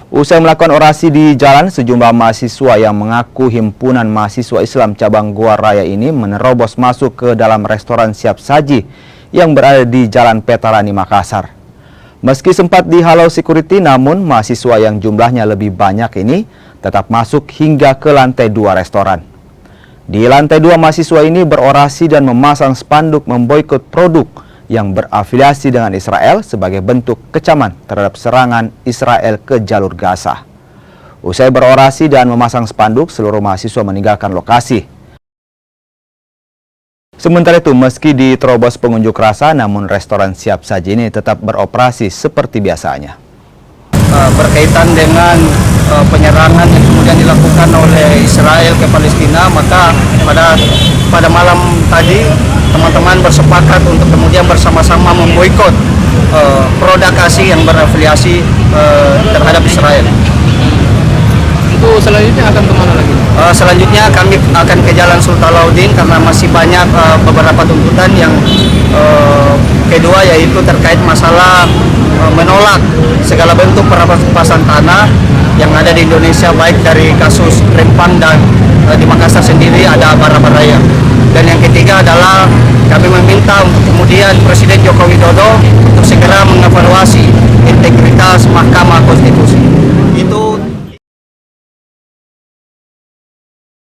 Usai melakukan orasi di jalan, sejumlah mahasiswa yang mengaku himpunan mahasiswa Islam cabang Goa Raya ini menerobos masuk ke dalam restoran siap saji yang berada di Jalan Petarani, Makassar. Meski sempat dihalau security, namun mahasiswa yang jumlahnya lebih banyak ini tetap masuk hingga ke lantai 2 restoran. Di lantai 2, mahasiswa ini berorasi dan memasang spanduk memboikot produk yang berafiliasi dengan Israel sebagai bentuk kecaman terhadap serangan Israel ke jalur Gaza. Usai berorasi dan memasang spanduk, seluruh mahasiswa meninggalkan lokasi. Sementara itu, meski diterobos pengunjuk rasa, namun restoran siap saji ini tetap beroperasi seperti biasanya. Berkaitan dengan penyerangan yang kemudian dilakukan oleh Israel ke Palestina, maka pada malam tadi teman-teman bersepakat untuk kemudian bersama-sama memboikot produk ASI yang berafiliasi terhadap Israel. Itu selanjutnya akan kemana lagi? Selanjutnya kami akan ke Jalan Sultalauddin karena masih banyak beberapa tuntutan. Yang kedua yaitu terkait masalah menolak segala bentuk perampasan tanah yang ada di Indonesia, baik dari kasus Rempang dan di Makassar sendiri ada Bara-Baraya. Dan yang ketiga adalah kami meminta untuk kemudian Presiden Joko Widodo untuk segera mengevaluasi integritas Mahkamah Konstitusi.